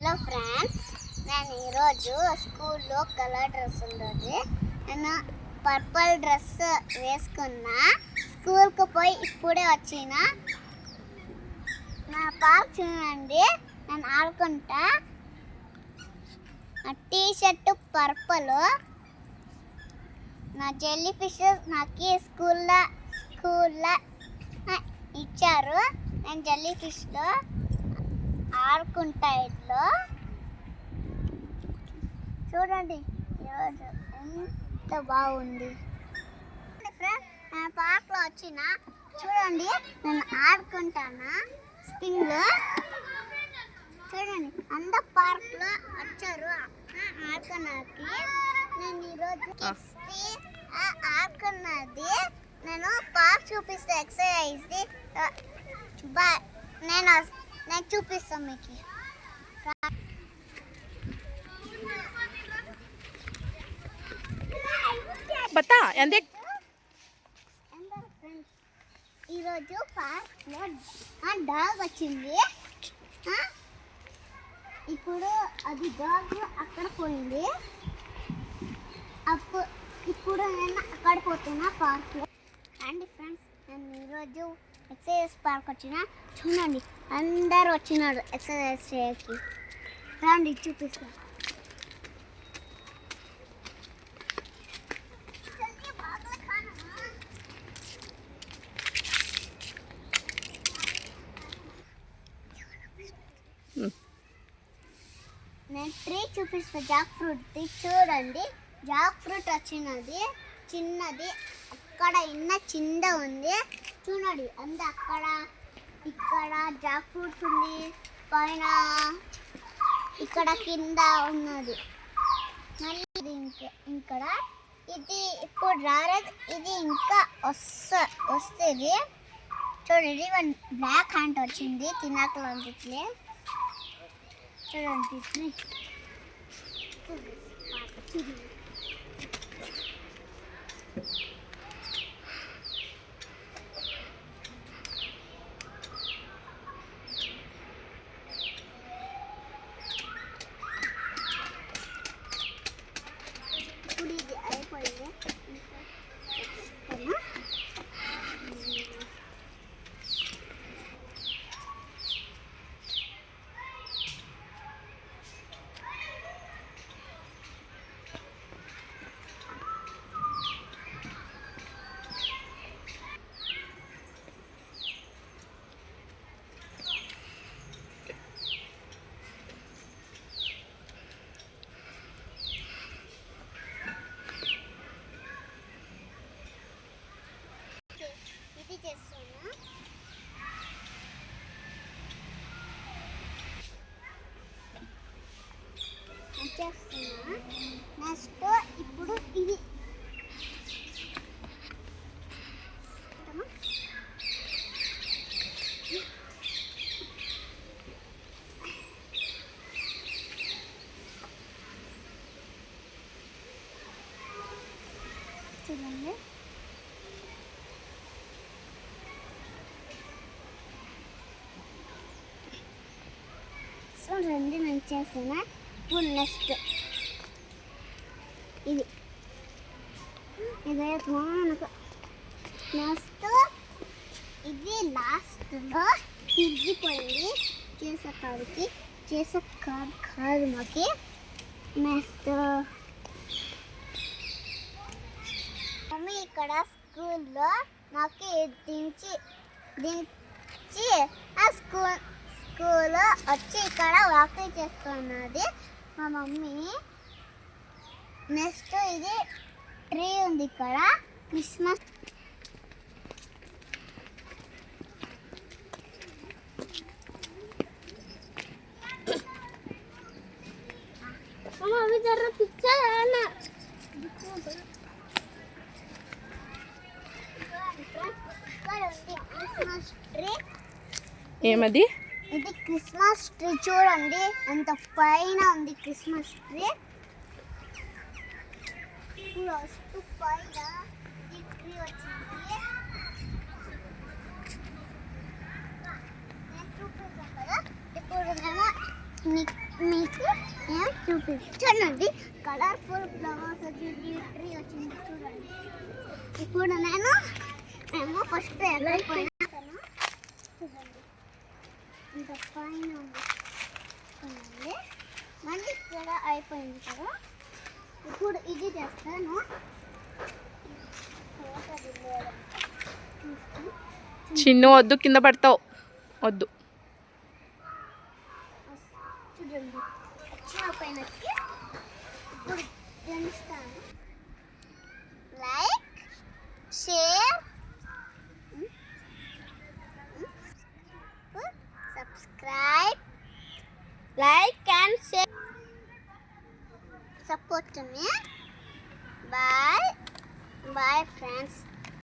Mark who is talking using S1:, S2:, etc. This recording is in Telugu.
S1: హలో ఫ్రెండ్స్, నేను ఈరోజు స్కూల్లో కలర్ డ్రెస్ ఉండదు. నేను పర్పుల్ డ్రెస్ వేసుకున్నా. స్కూల్కి పోయి ఇప్పుడే వచ్చిన. నా పార్క్ చూడండి, నేను ఆడుకుంటా. నా టీ షర్ట్ పర్పుల్. నా జెల్లీ ఫిష్ నాకు స్కూల్లో ఇచ్చారు. నేను జెల్లీ ఫిష్లో ఆడుకుంటా. ఇట్లో చూడండి, ఈరోజు ఎంత బాగుంది. నేను పార్క్లో వచ్చిన. చూడండి, నేను ఆడుకుంటాను స్ప్రింగ్లో. చూడండి, అందరు పార్క్లో వచ్చారు ఆడుకున్నాకి. నేను ఈరోజు ఆడుకున్నది. నేను పార్క్ చూపిస్తే ఎక్సర్సైజ్ది నేను చూపిస్తాను మీకు.
S2: బతా ఎందే
S1: ఈరోజు పార్క్లో డాగ్ వచ్చింది. ఇప్పుడు అది డాగ్ అక్కడ పోయింది. ఇప్పుడు నేను అక్కడ పోతున్నా పార్క్లో. అండి ఫ్రెండ్స్, నేను ఈరోజు ఎక్సర్సైజ్ పార్క్ వచ్చిన. చూడండి, అందరు వచ్చినారు ఎక్సర్సైజ్ చేయకి. రండి చూపిస్తాను. నేను ట్రీ చూపిస్తాను, జాక్ ఫ్రూట్. చూడండి, జాక్ ఫ్రూట్ వచ్చినది చిన్నది. అక్కడ చిన్న ఉంది. చూడండి, అక్కడ ఇక్కడ జాక్ ఫ్రూట్స్ ఉంది. పైన ఇక్కడ కింద ఉన్నది. మళ్ళీ ఇక్కడ ఇది ఇప్పుడు రాలేదు. ఇది ఇంకా వస్తుంది. చూడండి, వన్ బ్లాక్ హ్యాండ్ వచ్చింది తినకలంటే. చూడండి, ఇప్పుడు ఇది అయిపోయింది. ఇది చేస్తున్నా. నెక్స్ట్ ఇప్పుడు ఇది చూడండి. చూడండి, నేను చేసిన. ఇప్పుడు నెక్స్ట్ ఇది నెక్స్ట్ ఇది లాస్ట్లో తిరిగిపోయింది. చేసే కాదు మాకి. నెక్స్ట్ మమ్మీ ఇక్కడ స్కూల్లో మాకు దించి ఆ స్కూల్ వచ్చి ఇక్కడ వాకింగ్ చేస్తున్నది మా మమ్మీ. నెక్స్ట్ ఇది ట్రీ ఉంది ఇక్కడ, క్రిస్మస్. అవి జర పిక్చర్ క్రిస్మస్ ట్రీ.
S2: ఏమది?
S1: ఇది క్రిస్మస్ ట్రీ. చూడండి, ఎంత పైన ఉంది క్రిస్మస్ ట్రీ. పైన ఈ ట్రీ వచ్చింది. నేను చూపిస్తాను కదా. ఇప్పుడు మేము మీకు నేను చూపించండి. కలర్ఫుల్ ఫ్లవర్స్ వచ్చి ట్రీ వచ్చింది చూడండి. ఇప్పుడు మేము ఫస్ట్ ఎక్కడ పోయినాను చూడండి. ఇంత పైన ఉంది చూడండి. మళ్ళీ ఇక్కడ అయిపోయింది కదా. ఇప్పుడు ఇది చేస్తాను.
S2: చిన్ను వద్దు, కింద పడతావు. వద్దు.
S1: చూడండి వచ్చిన పైనకి ఇప్పుడు గెలుస్తాను. Like, share, subscribe, like and share, support me.